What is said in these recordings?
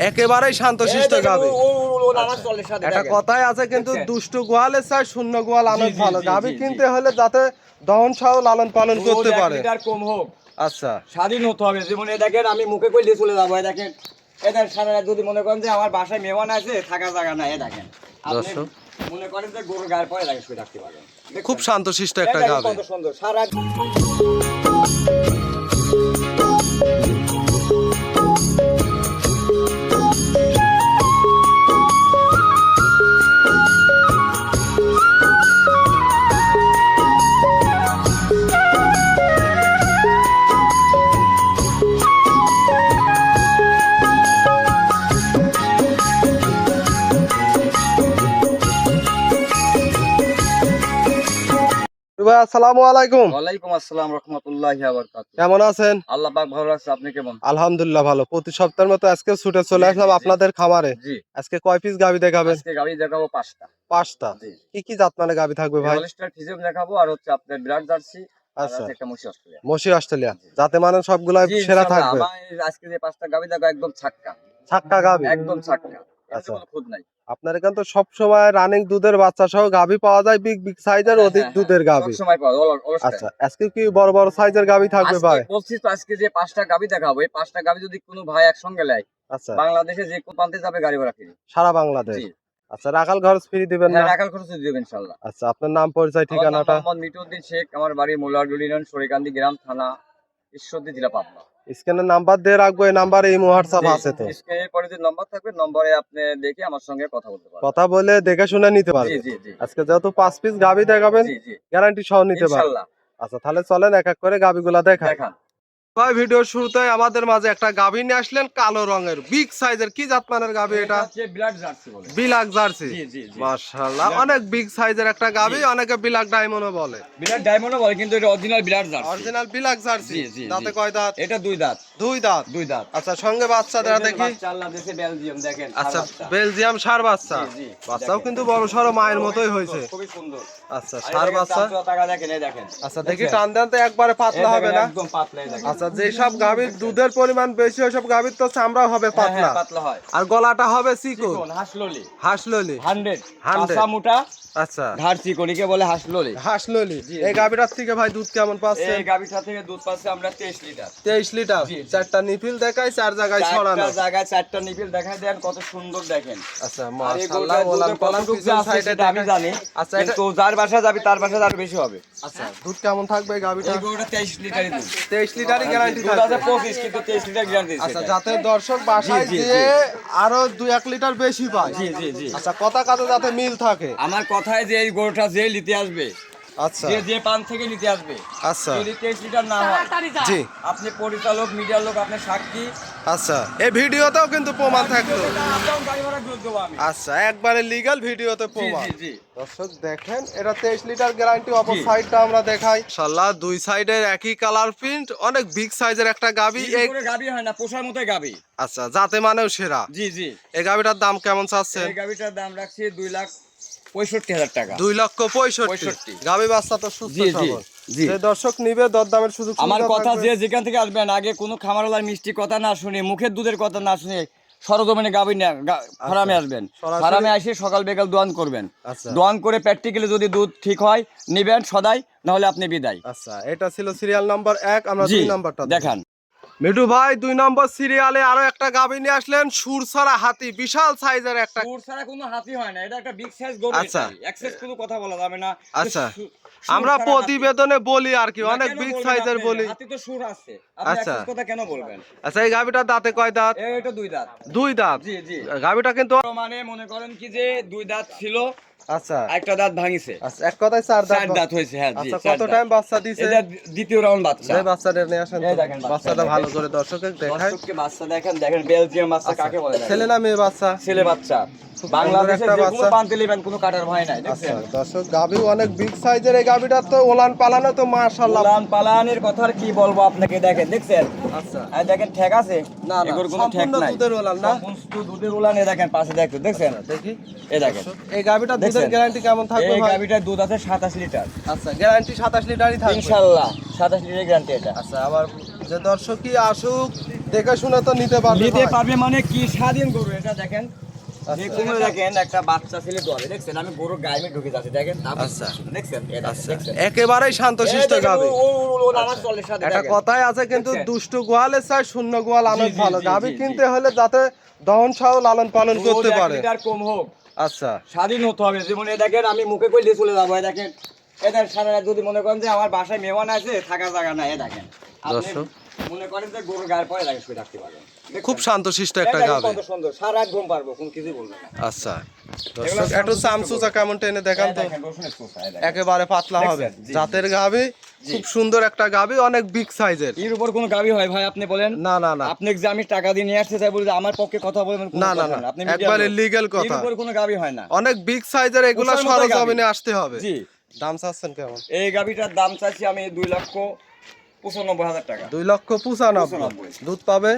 একেবারেই শান্তশিষ্ট গাভী। একটা কথাই আছে কিন্তু দুষ্টু গোয়ালের চাই শূন্য গোয়াল আনন্দ ভালো। গাভী কিনতে হলে যাতে দহন সহ লালন পালন করতে পারে, কম হোক, আচ্ছা স্বাধীন হতে হবে। যেমন দেখেন আমি মুখে কইলে চলে যাবো, দেখেন এদের সারা রাত যদি মনে করেন যে আমার বাসায় মেহমান আছে, থাকার জায়গা নাই, দেখেন আপনি মনে করেন যে গরুর গায়ের পরে লাগে শুয়ে থাকতে পারেন। খুব শান্তশিষ্ট একটা গাভী। কত সুন্দর সারা আসসালামু আলাইকুম। ওয়ালাইকুম আসসালাম রাহমাতুল্লাহি ওয়া বারাকাতুহু। কেমন আছেন? আল্লাহ পাক ভালো রাখছে, আপনি কেমন? আলহামদুলিল্লাহ ভালো। প্রতি সপ্তাহের মতো আজকে ছুটে চলে আসলাম আপনাদের খামারে। জি, আজকে কয় পিস গাভী দেখাবেন? আজকে গাভী দেখাবো 5টা। 5টা। জি। কি কি জাত মানে গাভী থাকবে ভাই? হলস্টার ফিজিয়াম দেখাবো, আর হচ্ছে আপনার ব্লাড জার্সি, আর আচ্ছা, আছে একটা মশি অস্ট্রেলিয়া। মশি অস্ট্রেলিয়া। যাতে মানে সবগুলাই জি, সেরা ইনশাআল্লাহ। থাকবে। আমার আজকে যে 5টা গাভী দেখাবো একদম ছাক্কা। ছাক্কা গাভী? একদম ছাক্কা। আচ্ছা। কোনো খুদ নাই। আপনার এখানে তো সব সময় রানিং দুধের বাচ্চা সহ গাভী পাওয়া যায়, বিগ বিগ সাইজের অধিক দুধের গাভী। সব সময় পাওয়া যায়। আচ্ছা, আজকে কি বড় বড় সাইজের গাভী থাকবে ভাই? বলছি তো আজকে যে 5টা গাভী দেখাবো, এই 5টা গাভী যদি কোনো ভাই একসঙ্গে নেয়, আচ্ছা, বাংলাদেশে যে কোন প্রান্তে যাবে গাড়ি ভাড়া ফ্রি। সারা বাংলাদেশ? জি। আচ্ছা, রাখাল খরচ ফ্রি দিবেন না? হ্যাঁ, রাখাল খরচ দিবেন ইনশাআল্লাহ। আচ্ছা, আপনার নাম পরিচয় ঠিকানাটা? মোহাম্মদ মিটুদ্দিন শেখ, আমার বাড়ি মোল্লারডুল ইউনিয়ন, সরিকান্দি গ্রাম, থানা ঈশ্বরদী, জেলা পাবনা। স্ক্যানের নাম্বার দিয়ে রাখবো, এই নাম্বারে এই হোয়াটসঅ্যাপ আছে তো? স্ক্রিনের পরে যে নম্বর থাকবে, নম্বরে আপনি দেখে আমার সঙ্গে কথা বলতে পারবেন। কথা বলে দেখে শুনে নিতে জি পারবে। জি জি আজকে যেহেতু 5 পিস গাভী দেখাবেন, জি জি গ্যারান্টি সহ নিতে পারবে। ইনশাআল্লাহ। আচ্ছা, তাহলে চলেন এক এক করে গাভীগুলা দেখাই। দেখান। ভাই, ভিডিওর শুরুতে আমাদের মাঝে একটা গাভী নিয়ে আসলেন, কালো রঙের বিগ সাইজের। কি জাত মানের গাভী এটা? হচ্ছে ব্লাড জার্সি বলে। বিলাক জার্সি? জি জি জি। মাশাআল্লাহ, অনেক বিগ সাইজের একটা গাভী। অনেকে বিলাক ডায়মন্ডও বলে। ব্লাড ডায়মন্ডও বলে, কিন্তু এটা অরিজিনাল ব্লাড জার্সি। অরিজিনাল বিলাক জার্সি। জি জি। দাঁতে কয় দাঁত? এটা 2 দাঁত। 2 দাঁত? 2 দাঁত। আচ্ছা, সঙ্গে বাচ্চা দেয়া দেখি। বাচ্চা আল্লাহ দেশে বেলজিয়াম, দেখেন। আচ্ছা, বেলজিয়াম ষাঁড় বাচ্চা। জি জি। বাচ্চাও কিন্তু বড় সরো মায়ের মতোই হয়েছে। খুবই সুন্দর। আচ্ছা, ষাঁড় বাচ্চা। টাকা দেখেন, এই দেখেন। আচ্ছা, দেখি টান দেন তো একবারে পাতলা হবে না? একদম পাতলা, দেখেন। আচ্ছা, যেসব গাভীর দুধের পরিমাণ বেশি ওইসব গাভীর তো চামড়া হবে পাতলা। হ্যাঁ, পাতলা হয়। আর গলাটা হবে চিকন। চিকন হাসললি। হাঁসললি? 100 100 কাঁচা মোটা, আচ্ছা, ধার চিকনিকে বলে হাসললি। হাঁসললি। জি, এই গাভীটার থেকে ভাই দুধ কেমন পাচ্ছেন? এই গাভীটা থেকে দুধ পাচ্ছি আমরা 23 লিটার। 23 লিটার? জি, জি। 4টা নিপিল দেখাই, 4 জায়গায় ছড়ানো। 4টা জায়গায় 4টা নিপিল দেখায় দেন, কত সুন্দর দেখেন। আচ্ছা, আর এই মাশাআল্লাহ। গরুটার ওলান দুধের পালান কতটুকু পিছন আছে সাইডে সেটা আমি জানি। আচ্ছা, এটা কিন্তু যার বাসা যাবে তার বাসা আরো বেশি হবে। আচ্ছা, দুধ কেমন থাকবে এই গাভীটা? এই গরুটা 23 লিটারই দুধ। 23 লিটারই গ্যারান্টি দুধ থাকবে? আছে 25, কিন্তু 23 লিটার গ্যারান্টি দিচ্ছে। আচ্ছা, যাতে দর্শক বাসায় জি, জি, দিয়ে আরো 2-1 লিটার বেশি পায়। জি জি জি। আচ্ছা, কথা কাজে যাতে মিল থাকে। আমার কথায় যে এই গরুটা যে নিতে আসবে, আচ্ছা যে পান থেকে নিতে আসবে, আচ্ছা, যদি 23 লিটার না হয়, জি আপনি পরিচালক, মিডিয়ার লোক, আপনি সাক্ষী। আচ্ছা, এই ভিডিওতেও কিন্তু প্রমাণ থাকতো। আপনার গাড়ি ভাড়া দুধ দেবো আমি। আচ্ছা, একবারে লিগ্যাল ভিডিওতে জি প্রমাণ। জি জি। দর্শক দেখেন, এটা 23 লিটার গ্যারান্টি। অপর সাইডটা আমরা দেখাই। মাশাআল্লাহ, দুই সাইডের একই কালার প্রিন্ট, অনেক বিগ সাইজের একটা গাভী। এই করে গাবি হয় না, পোষার মতোই গাবি। আচ্ছা, যাতে মানেও সেরা। জি জি। এই গাভীটার দাম কেমন চাচ্ছেন? এই গাবিটার দাম রাখছি 2,65,000 টাকা। 2,65,000। গাভী বাচ্চা তো সুস্থ জি, জি, সবল। জি। যে দর্শক নিবে দরদামের সুযোগ আমার সুবিধা কথা থাকবে। যে যেখান থেকে আসবেন, আগে কোনো খামারওয়ালার মিষ্টি কথা না শুনে, মুখের দুধের কথা না শুনে, সরজমিনে গাবি না ফার্মে আসবেন। সরাসরি- ফার্মে এসে সকাল বিকাল দোয়ান করবেন। আচ্ছা দোয়ান করে প্র্যাকটিক্যালি যদি দুধ ঠিক হয় নিবেন সদাই, নাহলে আপনি বিদায়। আচ্ছা, এটা ছিল সিরিয়াল নাম্বার 1। আমরা জি, 2 নাম্বারটা দেখান। মিঠু ভাই, 2 নম্বর সিরিয়ালে আরো একটা গাভী নিয়ে আসলেন, সুরছাড়া হাতি, বিশাল সাইজের একটা। সুর ছাড়া কোনো হাতি হয় না, এটা একটা বিগ সাইজ গরু। আচ্ছা। এক্সেস কোনো কথা বলা যাবে না। আচ্ছা, সুর আমরা ছাড়া প্রতিবেদনে বলি আর কি, হাতি। না, অনেক কেন বিগ বলবেন সাইজের আপনি? বলি। হাতি তো সুর আছে, আপনি আচ্ছা। এক্সেস কথা কেন বলবেন? আচ্ছা, এই গাভীটার দাঁতে কয় দাঁত? এটা 2 দাঁত। 2 দাঁত? জি জি। গাভীটা কিন্তু মানে মনে করেন কি যে 2 দাঁত ছিল, আচ্ছা একটা দাঁত ভাঙিছে, আচ্ছা, এক কথায় 4 দাঁত। 4 দাঁত হয়েছে। হ্যাঁ জি। আচ্ছা, 4 কত দাঁত। টাইম বাচ্চা দিছে? এটা দ্বিতীয় রাউন্ড বাচ্চা। যে বাচ্চাটা নিয়ে আসেন এই তো, দেখেন বাচ্চা, বাচ্চাটা দেখেন। ভালো করে দর্শককে দেখায়। দর্শককে বাচ্চা দেখেন, দেখেন বেলজিয়াম বাচ্চা কাকে বলে? দেখেন। ছেলে না মেয়ে বাচ্চা? ছেলে বাচ্চা। সুন্দর বাংলাদেশে একটা যে কোনো বাচ্চা। পান্তে নেবেন, কোনো কাটার ভয় নাই। আচ্ছা, দেখছেন? দর্শক গাভীও অনেক বিগ সাইজের। এই গাভীটার তো ওলান পালানো তো মাশাআল্লাহ। উলান পালানের কথা আর কি বলবো আপনাকে, দেখেন, দেখছেন? আচ্ছা, আর দেখেন ঠেক আছে? না না, এগুলোর কোনো ঠেক সম্পূর্ণ নাই। দুধের ওলান না? সম্পূর্ণ দুধের উলান। এ দেখেন পাশে, দেখেন, দেখছেন? দেখি এই দেখেন, এই গাভীটার দুধের দেখছেন? গ্যারান্টি কেমন থাকবে এই ভাই? গাভিটার দুধ আছে 27 লিটার। আচ্ছা, গ্যারান্টি 27 লিটারই থাকবে ইনশাআল্লাহ 27 লিটার গ্যারান্টি এটা। আচ্ছা, আবার যে দর্শকই আসুক দেখে শুনে তো নিতে পারবে নিতে ভাই। পারবে মানে কি স্বাধীন গরু এটা দেখেন। আচ্ছা। দেখুন দেখেন একটা বাচ্চা ছেলে দলে দেখছেন আমি গরুর গায়ে ঢুকে যাচ্ছে দেখেন তারপর আচ্ছা। দেখছেন এটা দেখছেন একেবারেই শান্তশিষ্ট গাবি। ও আমার চলের সাথে একটা দেখেন। কথাই আছে কিন্তু দেখছেন? দুষ্টু গোয়ালের চাই শূন্য গোয়াল অনেক জি, ভালো। জি, গাবি জি, কিনতে হলে যাতে দহন সহ লালন পালন করতে দুধ 1 পারে। লিটার কম হোক, আচ্ছা স্বাধীন হতে হবে। যেমন এ দেখেন আমি মুখে কইলে চলে যাবো, এ দেখেন এদের সারা রাত যদি মনে করেন যে আমার বাসায় মেহমান আছে থাকার জায়গা নাই, এ দেখেন আপনি দর্শক। মনে করেন যে গরুর গায়ের পরে দেখেন শুয়ে থাকতে পারবেন। খুব শান্তশিষ্ট একটা দেখেন গাবি। কত সুন্দর, সারা রাত ঘুম পারবো, কোন কিছু বলবে না। আচ্ছা দর্শক, একটু চামচুচা কেমন টেনে দেখান তো। দেখেন রসুনের চোষা, এ দেখেন। একেবারে পাতলা হবে, দেখছেন? জি, জাতের গাবি, জি। খুব সুন্দর একটা গাবি, অনেক বিগ সাইজের। এর উপর কোনো গাবি হয় ভাই আপনি বলেন? না না না আপনি যে আমি টাকা দিয়ে নিয়ে আসতে চাই বলি যে আমার পক্ষে কথা বলবেন, কোনো না, না, কথা না, আপনি একবারে legal কথা। এর উপর কোনো গাবি হয় না। অনেক বিগ সাইজের, এগুলা উষার মতোই গাভী। সরজমিনে আসতে হবে। জি, দাম চাচ্ছেন কেমন? এই গাবিটার দাম চাইছি আমি 2,95,000 টাকা। 2,95,000। দুধ পাবে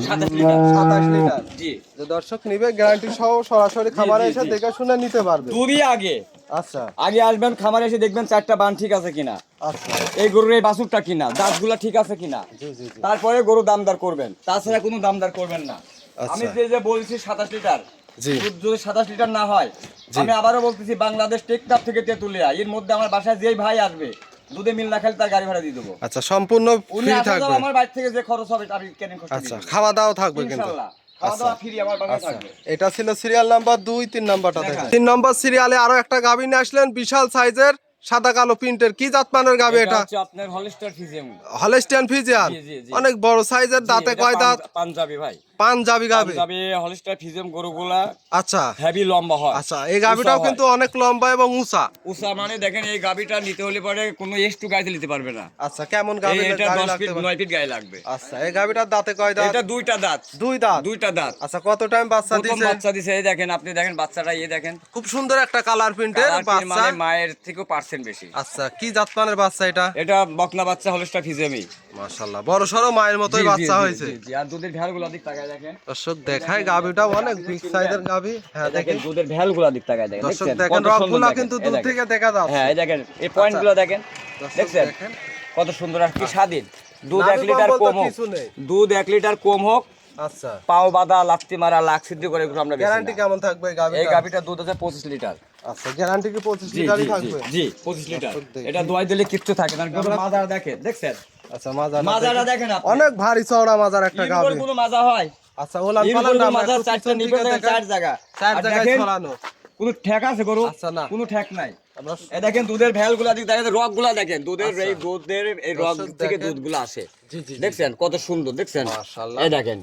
27 লিটার। 27 লিটার। জি, যে দর্শক নিবে গ্যারান্টি সহ সরাসরি খামারে জি, এসে জি। দেখে শুনে নিতে পারবে। দুধই আগে আচ্ছা আগে আসবেন খামারে এসে দেখবেন 4টা বান ঠিক আছে কিনা, আচ্ছা এই গরুর এই বাছুরটা কিনা, দাঁতগুলা ঠিক আছে কিনা, জি জি জি তারপরে গরু দামদার করবেন, তাছাড়া কোনো দামদার করবেন না। আচ্ছা। আমি যে বলছি 27 লিটার, জি দুধ যদি 27 লিটার না হয়, জি। আমি আবারও বলতেছি বাংলাদেশ টেকনাফ থেকে তেতুলিয়া, এর মধ্যে আমার বাসায় যেই ভাই আসবে দুধে মিল না খেলে তার গাড়ি ভাড়া দিয়ে দেবো। আচ্ছা, সম্পূর্ণ উনি ফ্রি আসা যাওয়া থাকবে। আমার বাড়ি থেকে যে খরচ হবে আমি কেন খরচ আচ্ছা, খাওয়া দাওয়া থাকবে কিন্তু। ইনশাআল্লাহ খাওয়া দাওয়া ফ্রি আমার বাসায় আচ্ছা, থাকবে। এটা ছিল সিরিয়াল নাম্বার 2, 3 নাম্বারটা দেখান। দেখেন। 3 নম্বর সিরিয়ালে আরো একটা গাভী নিয়ে আসলেন, বিশাল সাইজের সাদা কালো প্রিন্টের। কি জাতমানের গাভী এটা? হচ্ছে আপনার হলিস্টার ফিজিয়াম। Holstein Friesian. জি, জি, জি। অনেক বড় সাইজের, দাঁতে এটা কয় দাঁত? পাঞ্জাবি ভাই, পাঞ্জাবি গাভী। পাঞ্জাবি হলিস্টার ফিজিয়াম গরুগুলা আচ্ছা হেভি লম্বা হয়। আচ্ছা, এই গাভীটাও কিন্তু অনেক লম্বা এবং উঁচা। উষা মানে দেখেন এই গাবিটা নিতে হলে পরে কোনো এক্সটু গাইতে নিতে পারবে না। আচ্ছা, কেমন গাভী এটা গাভী 10 লাগতে ফিট পারে? 9 ফিট গায়ে লাগবে। আচ্ছা, এই গাভীটার দাঁতে কয় দাঁত? এটা দুইটা দাঁত, 2 দাঁত। দুইটা দাঁত। আচ্ছা, কত টাইম বাচ্চা প্রথম দিছে? বাচ্চা দিছে, এই দেখেন আপনি দেখেন বাচ্চাটা, এই দেখেন খুব সুন্দর একটা কালার প্রিন্টের কালার বাচ্চা। মানে মায়ের থেকেও পার্সেন্ট বেশি। আচ্ছা, কি জাতমানের বাচ্চা এটা? এটা বকনা বাচ্চা হলিস্টার ফিজিয়ামি। মাশাআল্লাহ, বড় সরো মায়ের মতোই বাচ্চা হয়েছে। আর দুধের ভ্যালগুলো দিক তাকায় দেখেন। দর্শক দেখায় গাভীটা অনেক বিগ সাইজের গাভী। হ্যাঁ দেখেন দেখেন দুধের ভ্যালগুলো দিক তাকায় দেখেন। দর্শক, দেখছেন দেখেন কত সুন্দর রকগুলা দেখেন, কিন্তু এই দূর দেখেন। থেকে দেখা যাচ্ছে। হ্যাঁ এই দেখেন এই পয়েন্টগুলো দেখেন, দর্শক দেখছেন দেখেন, কত সুন্দর আর কি স্বাধীন। দুধ নাভি 1 লিটার বলতে কম হোক, কিছু নেই। দুধ 1 লিটার কম হোক, আচ্ছা, পাও বাঁধা লাফতি মারা লাখ সিদ্ধ করে এগুলো আমরা বেচি গ্যারান্টি না। কেমন থাকবে এই এই গাভীটা? গাভিটার দুধ আছে 25 লিটার। আচ্ছা, গ্যারান্টি কি 25 জি লিটারই জি জি থাকবে? জি 25 লিটার। দর্শক দেখেন। এটা দোয়াই দিলে কিচ্ছু থাকে না। গরুর মাজার দেখেন, দেখছেন আচ্ছা, মাজারা মাজারা দেখেন। দেখেন আপনি। অনেক ভারী চওড়া মাজার একটা এর গাভী। উপর কোনো মাজা হয়? আচ্ছা, ওলান এর পালান উপর না, কোনো মাজার একটু 4টা পিছন নিবে দিকে দেখেন। 4 জায়গা। 4 আর জায়গায় দেখেন ছড়ানো। কোনো ঠেক আছে গরু? আচ্ছা, না। কোনো ঠেক নাই। আমরা এই দেখেন দুধের ভ্যালগুলা দিক দেখেন, রগগুলা দেখেন, দুধের আচ্ছা। এই দুধের এই রগ দর্শক থেকে দেখেন। দুধগুলো আসে। জি জি জি। দেখছেন কত সুন্দর, দেখছেন মাশাআল্লাহ। এই দেখেন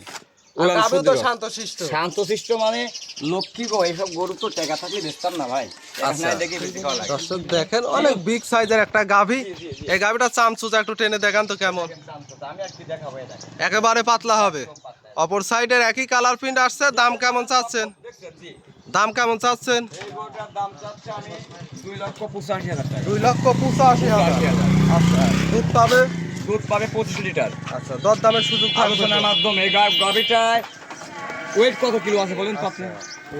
আর উলান গাভীও তো সুন্দর। শান্তশিষ্ট। শান্তশিষ্ট মানে লক্ষ্মী গো, এইসব গরু তো টাকা থাকলে বেচতাম না ভাই। আচ্ছা। এখানে দেখে বেশি ভালো লাগে। দর্শক দেখেন, অনেক বিগ সাইজের একটা গাভী। এই গাভীটা চামচুচা একটু টেনে দেখান তো কেমন। আমি আর কি দেখাবো, এই দেখেন একেবারে পাতলা হবে। অপর সাইডের একই কালার প্রিন্ট আসছে। দাম কেমন চাচ্ছেন? দেখছেন জি। দাম কেমন চাচ্ছেন? এই গরুটার দাম চাচ্ছি আমি 2,85,000 টাকা। 2,85,000। আচ্ছা, দুধ পাবে? দুধ পাবে 25 লিটার। আচ্ছা, দর দামের সুযোগ থাকবে আলোচনার তো? মাধ্যমে এই গাভিটায় ওয়েট কত কিলো আছে বলেন তো আপনি?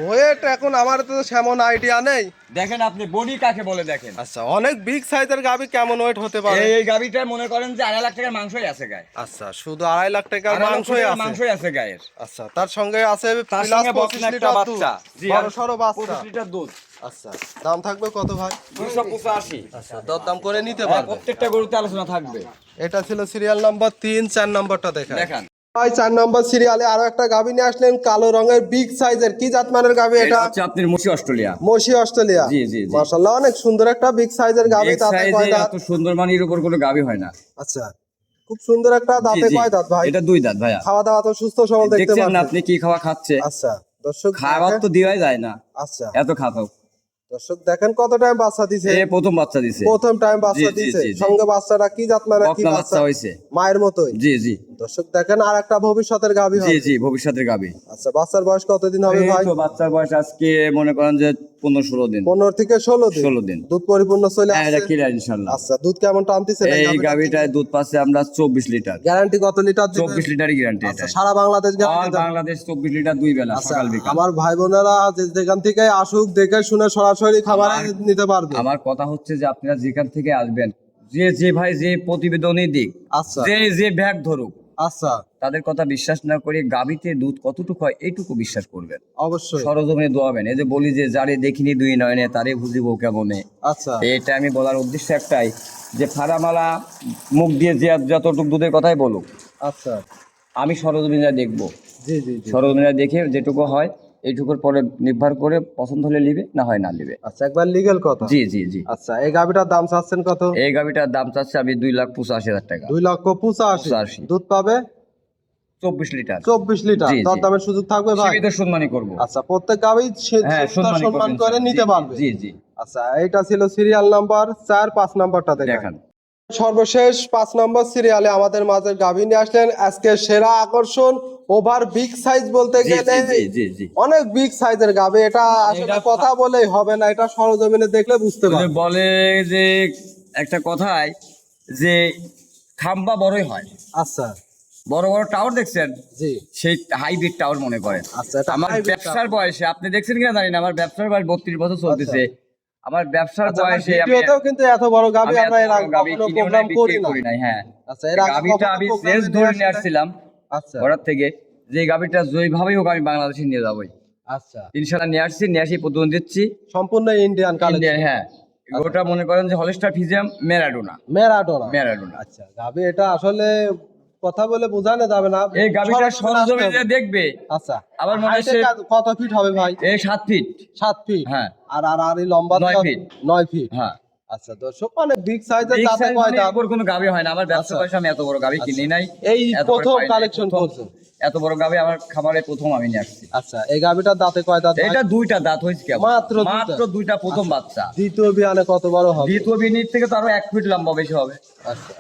ওয়েট এখন আমার তো সেমন আইডিয়া নেই। দেখেন আপনি বডি কাকে বলে দেখেন। আচ্ছা, অনেক বিগ সাইজের গাভী কেমন ওয়েট হতে পারে? এই গাভিটায় মনে করেন যে 2.5 লাখ টাকার মাংসই আছে গায়ে। আচ্ছা, শুধু 2.5 লাখ টাকার 2.5 লাখ মাংসই টাকার আছে। মাংসই আছে গায়ের। আচ্ছা, তার সঙ্গে আছে তার প্লাস সঙ্গে 25 বকনা একটা লিটার দুধ। বাচ্চা। জি, বড় আর সরো বাচ্চা। 25 লিটার দুধ। আচ্ছা, দাম থাকবে কত ভাই? 285। আচ্ছা, দরদাম করে নিতে হ্যাঁ, পারবে। প্রত্যেকটা গরুতে আলোচনা থাকবে। এটা ছিল সিরিয়াল নাম্বার 3, 4 নাম্বারটা দেখেন। দেখান ভাই 4 নম্বর সিরিয়ালে আরো একটা গাভী নিয়ে আসলেন, কালো রঙের বিগ সাইজের। কি জাতমানের গাভী এটা এটা? হচ্ছে আপনার মুশি অস্ট্রেলিয়া। মসি অস্ট্রেলিয়া। জি, জি, জি। মাশাআল্লাহ, অনেক সুন্দর একটা বিগ সাইজের গাভী। এক দাঁতে সাইজে কয় দাঁত? এত সুন্দর মানের উপর কোনো গাভি হয় না। আচ্ছা, খুব সুন্দর একটা, জি, দাঁতে জি। কয় দাঁত ভাই? এটা 2 দাঁত ভাইয়া। খাওয়া দাওয়া তো সুস্থ সবল দেখতে দেখছেন না পাচ্ছেন। আপনি কি খাওয়া খাচ্ছে? আচ্ছা, দর্শক খাবার দেখেন। তো দেওয়াই যায় না, আচ্ছা, এত খাতো। দর্শক দেখেন কত টাইম বাচ্চা দিছে। এ প্রথম বাচ্চা দিছে, প্রথম টাইম বাচ্চা জি, জি, দিছে। জি, জি। সঙ্গে বাচ্চাটা কি জাতমানের? কি বকনা বাচ্চা? বাচ্চা হইছে। মায়ের মতোই। জি জি দর্শক দেখেন আর একটা ভবিষ্যতের গাভী জি হবে। জি ভবিষ্যতের গাভি। আচ্ছা, বাচ্চার বয়স কতদিন হবে এই ভাই? তো বাচ্চার বয়স আজকে মনে করেন যে 15-16 দিন। 15 থেকে 16 দিন। 16 দিন। দুধ পরিপূর্ণ চলে হ্যাঁ, এটা আসছে। ক্লিয়ার ইনশাআল্লাহ। আচ্ছা, দুধ কেমন টানতেছে? এই গাভিটায় দুধ পাচ্ছে আমরা 24 লিটার। গ্যারান্টি কত লিটার দিবেন? 24 লিটারই গ্যারান্টি আচ্ছা, এটা। সারা বাংলাদেশ অল গ্যারান্টি দেন? বাংলাদেশ 24 লিটার 2 বেলা আচ্ছা, সকাল বিকাল। আমার ভাই বোনেরা যেখান থেকে আসুক দেখে শুনে সরাসরি খাবারে নিতে পারবে। আমার কথা হচ্ছে যে আপনারা যেখান থেকে আসবেন, যে ভাই যে প্রতিবেদনই দিক, আচ্ছা যে ব্যাগ ধরুক, আচ্ছা, তাদের কথা বিশ্বাস না করে গাভীতে দুধ কতটুকু হয় এইটুকু বিশ্বাস করবেন, অবশ্যই। সরজমিনে দোয়াবেন। এই যে বলি যে যারে দেখিনি দুই নয়নে তারে বুঝিব কেমনে, আচ্ছা এটা আমি বলার উদ্দেশ্য একটাই যে ফারামালা মুখ দিয়ে যে যতটুকু দুধের কথাই বলুক, আচ্ছা, আমি সরজমিনে দেখবো, জি জি জি। সরজমিনে দেখে যেটুকু হয় এইটুকুর পরে নির্ভর করে পছন্দ হলে নিবে, না হয় না নিবে। আচ্ছা, একবার লিগেল কথা। জি জি জি। আচ্ছা, এই গাভিটার দাম চাচ্ছেন কত? এই গাভিটার দাম চাচ্ছে আমি 2,85,000 টাকা। 2,85,000। 85। দুধ পাবে 24 লিটার। 24 লিটার। জি, জি। দরদামের সুযোগ থাকবে ভাই? সীমিত সম্মানই করবো। আচ্ছা, প্রত্যেক গাভী হ্যাঁ, সম্মান করবেন করে স্যার। নিতে জি, পারবে। জি জি। আচ্ছা, এইটা ছিল সিরিয়াল নাম্বার 4, 5 নাম্বারটা দেখান। দেখান। সর্বশেষ 5 নম্বর সিরিয়ালে আমাদের মাঝে গাভী নিয়ে আসলেন আজকে সেরা আকর্ষণ, ওভার বিগ সাইজ বলতে জি গেলে জি জি জি। অনেক বিগ সাইজের গাভী। এটা আসলে এটা কথা বলেই হবে না, এটা সরজমিনে দেখলে বুঝতে ওই যে পারবে। বলে যে একটা কথায় যে খাম্বা বড়ই হয়, আচ্ছা, বড় বড় টাওয়ার দেখছেন, জি। সেই হাইব্রিড টাওয়ার মনে করেন। আচ্ছা, এটা আমার hybrid ব্যবসার বয়সে আপনি দেখছেন কিনা জানি না, আমার ব্যবসার বয়স 32 বছর চলতেছে। আমার ব্যবসার আচ্ছা, আমার বয়সে আমি ভিডিওতেও কিন্তু এত বড় গাভী আমি আমরা এত এর বড় আগে গাভী কখনো কিনেও নাই, প্রোগ্রাম করি বিক্রি না। করি নাই। হ্যাঁ, আচ্ছা, এর আগে গাভীটা কখনো আমি প্রোগ্রামে শেষ নিয়ে ধরে নিয়ে আসেন নাই? আসছিলাম আচ্ছা ঘর থেকে, যে গাভীটা যেভাবেই হোক আমি বাংলাদেশে নিয়ে যাবোই। আচ্ছা, ইনশাল্লাহ নিয়ে আসছি, নিয়ে আসি প্রতিদিন দিচ্ছি। সম্পূর্ণ ইন্ডিয়ান ইন্ডিয়ান, কালেকশন। হ্যাঁ। ওটা মনে করেন যে হলস্টার ফিজিয়াম ম্যারাডোনা। ম্যারাডোনা। ম্যারাডোনা। আচ্ছা, গাভী এটা আসলে কথা বলে বোঝানো যাবে না। এই গাভীটা সরজমিনে আসতে সরজমিনে হবে। দেখবে। আচ্ছা, আবার মনে হয় হাইটে কত ফিট হবে ভাই? এই 7 ফিট। 7 ফিট। হ্যাঁ। আর এই লম্বা 9 ফিট। 9 ফিট। হ্যাঁ। আচ্ছা, দর্শক মানে বিগ সাইজের বিগ দাঁতে সাইজ কয় মানে দাঁত? এরপর কোনো গাভী হয় না। আমার ব্যবসা আচ্ছা। বয়সে আমি এত বড় গাভী কিনি নাই। এই এত বড় প্রথম পাই নাই। কালেকশন প্রথম করছেন? এত বড় গাভী আমার খামারে প্রথম আমি নিয়ে আসছি। আচ্ছা, এই গাভীটার দাঁতে কয় দাঁত ভাই? এটা 2টা দাঁত হয়েছে কেবল। মাত্র মাত্র 2টা প্রথম বাচ্চা। দ্বিতীয় বিয়ানে কত বড় হবে? দ্বিতীয় বিনির থেকে তো আরো 1 ফিট লম্বা বেশি হবে। আচ্ছা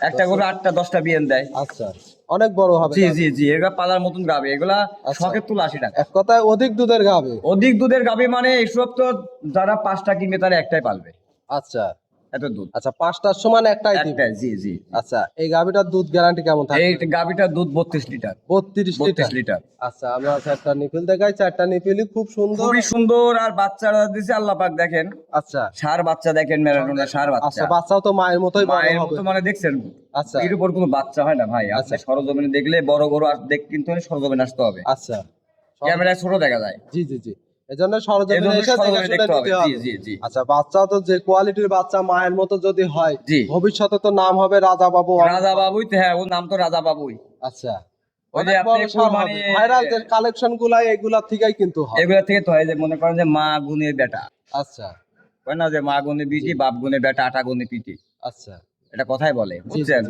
একটা করে 8টা 10টা বিয়ান দেয়। আচ্ছা, অনেক বড় হবে। জি জি জি, এগুলা পালার মতন গাভী, এগুলা আচ্ছা। শখের তুলা 80 টাকা। এক কথায় অধিক দুধের গাভী। অধিক দুধের গাভী মানে এইসব তো যারা 5টা কিনবে তারা একটাই পালবে, আচ্ছা এত দুধ। আচ্ছা, 5টার সমান একটাই দিবে। একটাই, জি জি। আচ্ছা, এই গাভীটার দুধ গ্যারান্টি কেমন থাকবে? এই গাভীটার দুধ 32 লিটার। 32 লিটার। 32 লিটার। আচ্ছা, আমরা চারটা নিপিল দেখাই। চারটা নিপিলই খুব সুন্দর। খুবই সুন্দর। আর বাচ্চারা দিছে আল্লাহ পাক, দেখেন আচ্ছা সার বাচ্চা, দেখেন ম্যারাডোনা সার বাচ্চা। আচ্ছা, বাচ্চাও তো মায়ের মতোই বড় মায়ের হবে। মতো মানে দেখছেন। আচ্ছা এর উপর কোনো বাচ্চা হয় না ভাই। আপনি সরজমিনে দেখলে বড় বড় আর দেখ, কিন্তু সরজমিনে আসতে হবে। আচ্ছা, ক্যামেরায় ছোট দেখা যায়। জি জি জি। এজন্য সরজমিনে এজন্য এসে সরজমিনে দেখে দেখতে শুনে হবে। নিতে জি হবে। জি জি। আচ্ছা, বাচ্চা তো যে কোয়ালিটির বাচ্চা মায়ের মতো যদি হয়, জি। ভবিষ্যতে তো নাম হবে রাজা বাবু। রাজা বাবুই তো, হ্যাঁ, ওর নাম তো রাজা বাবুই। আচ্ছা, ওই যে অনেক আপনি বড় সার হবে। ভাইরাল যে কালেকশন গুলা এগুলা থেকেই কিন্তু হয়। এগুলা থেকে তো হয় যে মনে করেন যে মা গুণের বেটা, আচ্ছা হয় না, যে মা গুণে বিটি, বাপ গুণে বেটা, আটা গুণে পিটি, আচ্ছা, এটা কথাই বলে, বুঝছেন?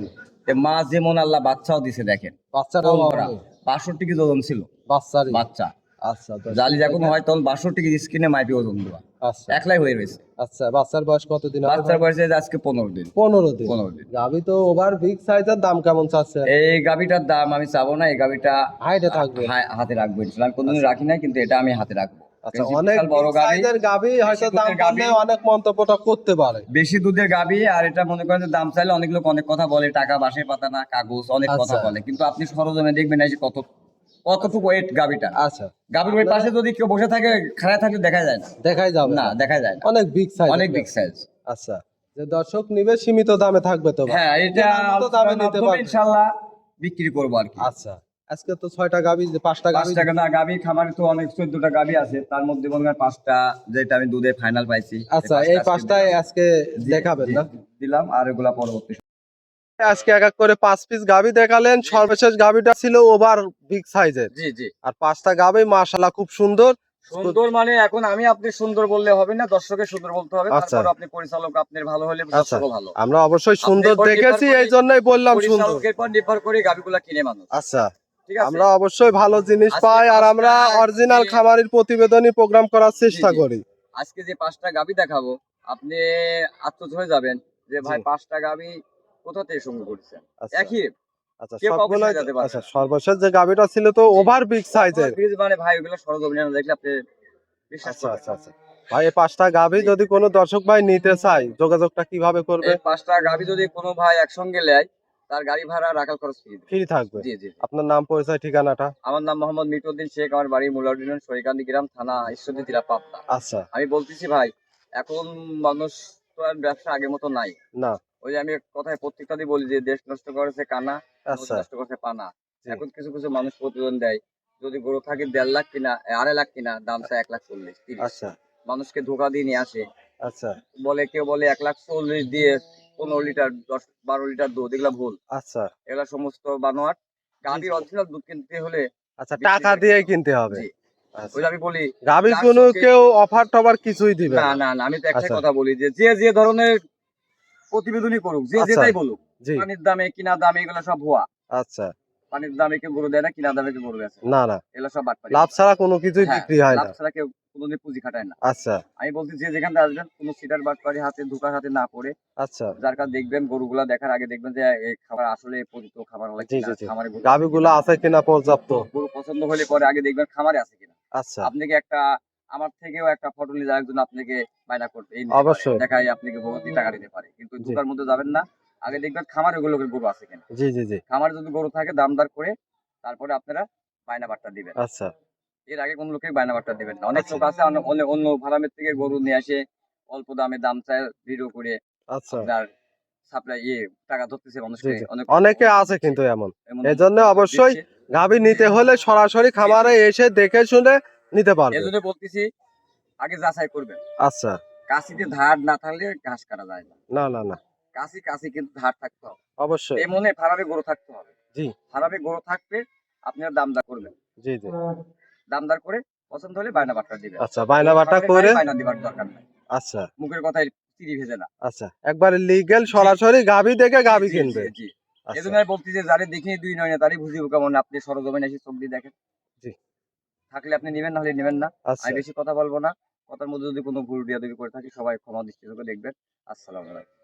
যে মা যেমন আল্লাহ বাচ্চাও দিছে, দেখেন বাচ্চাটাও ওজন করা। হবে। 62 কেজি ওজন ছিল বাচ্চারই। বাচ্চা। আচ্ছা, জালি যখন হয় তখন 62 কেজি স্কিনে মাইপি ওজন দেওয়া, আচ্ছা একলাই হয়ে রয়েছে। আচ্ছা, বাচ্চার বয়স কতদিন হবে? বাচ্চার বয়সে আজকে 15 দিন। 15 দিন। 15 দিন। গাভী তো ওভার বিগ সাইজের, দাম কেমন চাচ্ছে? এই গাভিটার দাম আমি চাবো না, এই গাভিটা হাইটে থাকবে। হাতে রাখবো ইনশাআল্লাহ। আমি কোনদিন রাখি না, কিন্তু এটা আমি হাতে রাখবো। আচ্ছা, বেশি অনেক বিশাল বড় বড় গাভি, সাইজের গাভী হয়তো বেশি দাম দুধের গাভী। বললে অনেক মন্তব্যটা করতে পারে। বেশি দুধের গাভী, আর এটা মনে করেন যে দাম চাইলে অনেক লোক অনেক কথা বলে, টাকা বাসে পাতা না, কাগজ, অনেক কথা আচ্ছা। বলে, কিন্তু আপনি সরজমে দেখবেন এই যে কতটুকু ওয়েট গাভীটা। আচ্ছা, গাভীর ওই পাশে যদি কেউ বসে থাকে, খাড়া থাকলে দেখা যায় না। দেখাই যাবে না, দেখা যায় না। অনেক বিগ সাইজ। অনেক বিগ সাইজ। আচ্ছা, যে দর্শক নিবে সীমিত দামে থাকবে তো ভাই? হ্যাঁ, এটা কেনার মতো দামে নিতে পারবে। ইনশাআল্লাহ বিক্রি করবো আর কি। আচ্ছা, আজকে তো 6টা গাভী, 5টা 5 গাভী। টাকা না, গাভী খামারে তো অনেক 14টা গাভী আছে, তার মধ্যে মনে হয় 5টা যেটা আমি দুধে ফাইনাল পাইছি। আচ্ছা, এই 5টাই আজকে দেখাবেন না? দিলাম, আর এগুলা পরবর্তী। আজকে এক এক করে 5 পিস গাভী দেখালেন। সর্বশেষ গাভীটা ছিল ওভার বিগ সাইজের। জি জি। আর 5টা গাভী মাশাআল্লাহ খুব সুন্দর। সুন্দর মানে এখন আমি আপনি সুন্দর বললে হবে না, দর্শকের সুন্দর বলতে হবে। আচ্ছা। তারপর আপনি পরিচালক, আপনার ভালো হলে আচ্ছা, দর্শকও ভালো। আমরা অবশ্যই সুন্দর আপনার উপর দেখেছি, নির্ভর করে- এই জন্যই বললাম সুন্দর। পরিচালকের পর নির্ভর করে গাভিগুলা কিনে মানুষ। আচ্ছা, ঠিক আছে। আমরা অবশ্যই ভালো জিনিস আজকে পাই, আর 5টা আমরা অরিজিনাল যে- খামারির প্রতিবেদনই প্রোগ্রাম করার চেষ্টা জি, জি। করি। আজকে যে 5টা গাভি দেখাবো, আপনি আশ্চর্য হয়ে যাবেন যে ভাই জি। 5টা গাভি কোথা থেকে সংগ্রহ করেছেন। আচ্ছা। একই আচ্ছা, কেউ কাউকে সবগুলাই। সাজাতে পারবে আচ্ছা, না। সর্বশেষ যে গাভীটা ছিল তো ওভার বিগ সাইজের। ব্রিজ মানে ভাই ওগুলো সরজমিনে না দেখলে আপনি বিশ্বাস আচ্ছা করবেন আচ্ছা না। আচ্ছা, ভাই এই 5টা গাভী যদি কোনো দর্শক ভাই নিতে চায়, যোগাযোগটা কিভাবে করবে? এই 5টা গাভি যদি কোনো ভাই একসঙ্গে নেয়, তার গাড়ি ভাড়া রাখাল খরচ ফ্রি। ফ্রি থাকবে? জি জি। আপনার নাম, পরিচয়, ঠিকানাটা? আমার নাম মোহাম্মদ মিটউদ্দিন শেখ, আমার বাড়ি মুলাউদ্দিন, সরিকান্দি গ্রাম, থানা ঈশ্বরদী জেলা, পাবনা। আচ্ছা। আমি বলতেছি ভাই, এখন মানুষ তো আর ব্যবসা আগের মতো নাই। না। ওই যে আমি কথায় প্রত্যেকটা দিয়ে বলি যে দেশ নষ্ট করেছে কানা, নদী আচ্ছা। নষ্ট করেছে পানা। জি। এখন কিছু কিছু মানুষ প্রতিবেদন দেয়, যদি গরু থাকে 1.5 লাখ কিনা 2.5 লাখ কিনা, দাম চায় 1,40,000 30। আচ্ছা মানুষকে ধোকা দিয়ে নিয়ে আসে, আচ্ছা বলে কেউ বলে 1,40,000 দিয়ে 15 লিটার 10-12 লিটার দুধ, এগুলা ভুল। আচ্ছা এগুলা সমস্ত বানোয়াট। জি গাভীর জি অরিজিনাল দুধ কিনতে হলে আচ্ছা 20 টাকা লিটার দিয়ে কিনতে হবে। কিনতে হবে। জি, আচ্ছা ওই যে আমি বলি গাভী যার কোনো চোখে, কেউ অফার টফার কিছুই দিবে না না। না না, আমি তো একটাই আচ্ছা কথা বলি যে যে যে ধরনের প্রতিবেদনই করুক, যে আচ্ছা যেটাই বলুক, জি পানির দামে কিনা দামে এগুলো সব ভুয়া। আচ্ছা পানির দামে কেউ গরু দেয় না, কিনা দামে কেউ গরু বেচে না। না না এগুলো সব বাটপারি লাভ কথা। ছাড়া কোনো কিছুই হ্যাঁ, বিক্রি হয় লাভ না। ছাড়া কেউ কোনোদিন পুঁজি খাটায় না। আচ্ছা আমি বলছি যে যেখান থেকে আসবেন কোনো সিটার বাটপারি হাতে ধোকার হাতে না পড়ে, আচ্ছা যার কাছে দেখবেন গরুগুলা দেখার আগে দেখবেন যে এই খাবার আসলে পরিচিত খাবার হলো জি কিনা, জি জি খামারে গরু আছে গাভীগুলো কিনা। আছে কিনা পর্যাপ্ত। গরু পছন্দ হলে পরে আগে দেখবেন খামারে আছে কিনা। আচ্ছা আপনি কি একটা আমার থেকেও একটা ফটো নিয়ে যাওয়ার জন্য আপনাকে বায়না করতে নিতে পারে, অবশ্যই দেখাই আপনাকে গরু দিয়ে টাকা দিতে পারে, কিন্তু জি ধোকার মধ্যে যাবেন না। আগে দেখবেন খামারে ওগুলো গরু আছে কিনা। জি জি জি খামারে যদি গরু থাকে দামদার করে তারপরে আপনারা বায়না বাট্টা দিবেন। আচ্ছা এর আগে কোন লোকে বায়না বাট্টা দিবেন না। অনেক আচ্ছা লোক আছে অন্য ফার্মের থেকে গরু নিয়ে আসে, অল্প দামে দাম চায় ভিডিও করে আচ্ছা আপনার সাপ্লাই টাকা ধরতেছে জি মানুষকে, জি অনেক অনেকে অনেক আছে দিচ্ছে। কিন্তু এমন এমন এই জন্য অবশ্যই দিচ্ছে। গাভী নিতে হলে সরাসরি জি, জি। খামারে এসে দেখে শুনে নিতে পারবে। এজন্য বলতেছি আগে যাচাই করবেন। আচ্ছা কাশিতে ধার না থাকলে ঘাস কাটা যায় না। না না না কাশি কাশি কিন্তু ধার থাকতে হবে। অবশ্যই এই মনে ফার্মে গরু থাকতে হবে। জি ফার্মে গরু থাকবে, আপনারা দামদর করবেন। জি জি দামদর করে পছন্দ হলে বায়না বাট্টা দিবেন। আচ্ছা বায়না গরু বাটা খামারে নাই, করে বায়না দিবার দরকার নাই। আচ্ছা মুখের কথায় চিড়ি ভেজে না। আচ্ছা একবারে লিগেল জি, সরাসরি গাভী দেখে জি, গাভী জি, জি, কিনবে। জি। আচ্ছা এজন্য আমি বলতেছি যারে দেখি দুই নয়নে তারই বুঝিব কেমন, আপনি সরজমিনে এসে চোখ দিয়ে দেখেন। জি থাকলে আপনি নিবেন, না হলে নিবেন না। আমি আচ্ছা বেশি কথা বলবো না। কথার মধ্যে যদি কোনো ভুল বিয়াদবি করে থাকি সবাই ক্ষমা দৃষ্টিতে দেখবেন। আসসালামু আলাইকুম।